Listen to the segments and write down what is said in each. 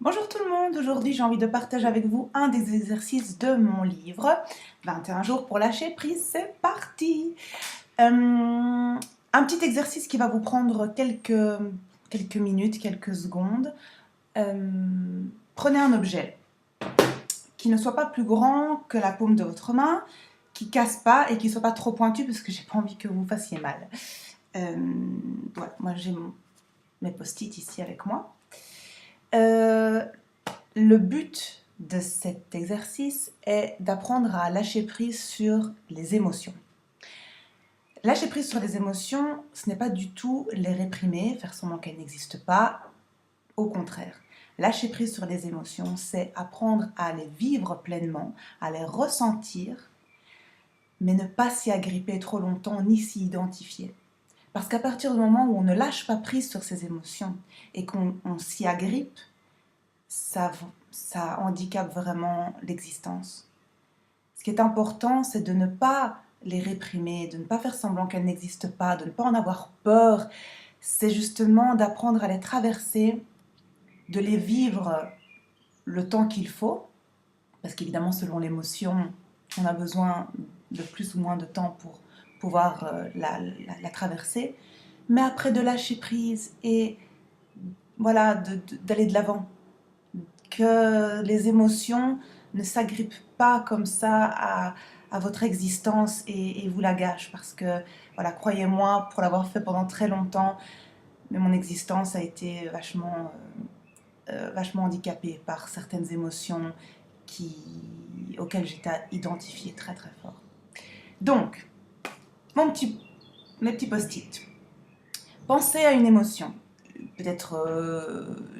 Bonjour tout le monde, aujourd'hui j'ai envie de partager avec vous un des exercices de mon livre 21 jours pour lâcher prise, c'est parti. Un petit exercice qui va vous prendre quelques minutes, quelques secondes. Prenez un objet qui ne soit pas plus grand que la paume de votre main, qui casse pas et qui ne soit pas trop pointu parce que j'ai pas envie que vous fassiez mal. Voilà, moi j'ai mes post-it ici avec moi. Le but de cet exercice est d'apprendre à lâcher prise sur les émotions. Lâcher prise sur les émotions, ce n'est pas du tout les réprimer, faire semblant qu'elles n'existent pas. Au contraire, lâcher prise sur les émotions, c'est apprendre à les vivre pleinement, à les ressentir, mais ne pas s'y agripper trop longtemps ni s'y identifier. Parce qu'à partir du moment où on ne lâche pas prise sur ces émotions et qu'on s'y agrippe, ça handicape vraiment l'existence. Ce qui est important, c'est de ne pas les réprimer, de ne pas faire semblant qu'elles n'existent pas, de ne pas en avoir peur. C'est justement d'apprendre à les traverser, de les vivre le temps qu'il faut, parce qu'évidemment, selon l'émotion, on a besoin de plus ou moins de temps pour pouvoir la traverser, mais après de lâcher prise et voilà, d'aller de l'avant. Que les émotions ne s'agrippent pas comme ça à votre existence et vous la gâchent. Parce que, voilà, croyez-moi, pour l'avoir fait pendant très longtemps, mais mon existence a été vachement handicapée par certaines émotions auxquelles j'étais identifiée très très fort. Donc, mes petits post-it. Pensez à une émotion. Peut-être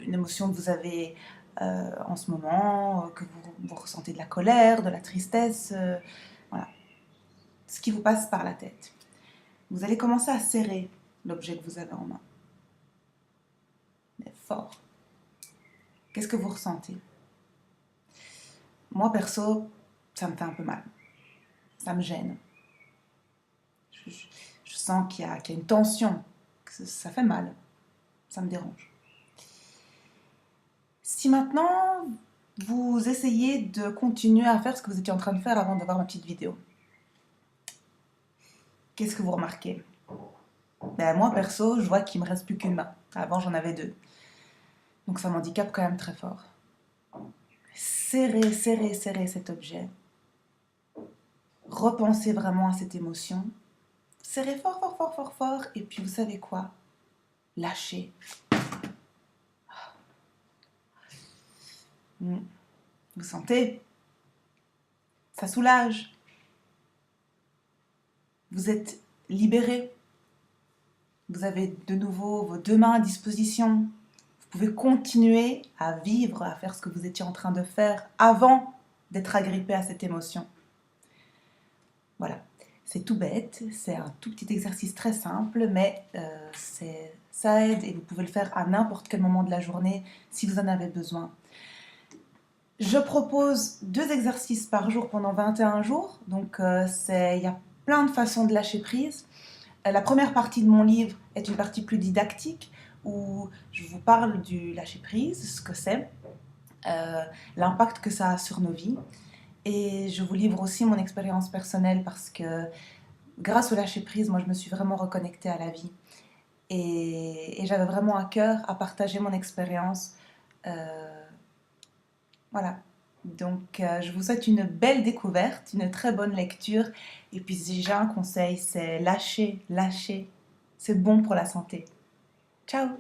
une émotion que vous avez en ce moment, que vous ressentez de la colère, de la tristesse, voilà, ce qui vous passe par la tête. Vous allez commencer à serrer l'objet que vous avez en main, mais fort. Qu'est-ce que vous ressentez? Moi, perso, ça me fait un peu mal. Ça me gêne. Je sens qu'il y a une tension, que ça fait mal. Ça me dérange. Si maintenant, vous essayez de continuer à faire ce que vous étiez en train de faire avant d'avoir ma petite vidéo, qu'est-ce que vous remarquez? Ben, moi, perso, je vois qu'il me reste plus qu'une main. Avant, j'en avais deux. Donc ça m'handicape quand même très fort. Serrez, serrez, serrez cet objet. Repensez vraiment à cette émotion. Serrez fort, fort, fort, fort, fort. Et puis, vous savez quoi? Lâchez. Vous sentez? Ça soulage. Vous êtes libéré. Vous avez de nouveau vos deux mains à disposition. Vous pouvez continuer à vivre, à faire ce que vous étiez en train de faire avant d'être agrippé à cette émotion. Voilà, c'est tout bête, c'est un tout petit exercice très simple, mais ça aide et vous pouvez le faire à n'importe quel moment de la journée si vous en avez besoin. Je propose 2 exercices par jour pendant 21 jours, donc il y a plein de façons de lâcher prise. La première partie de mon livre est une partie plus didactique où je vous parle du lâcher prise, ce que c'est, l'impact que ça a sur nos vies. Et je vous livre aussi mon expérience personnelle parce que grâce au lâcher prise, moi je me suis vraiment reconnectée à la vie. Et j'avais vraiment à cœur à partager mon expérience. Voilà. Donc je vous souhaite une belle découverte, une très bonne lecture. Et puis si j'ai un conseil, c'est lâcher, lâcher. C'est bon pour la santé. Ciao!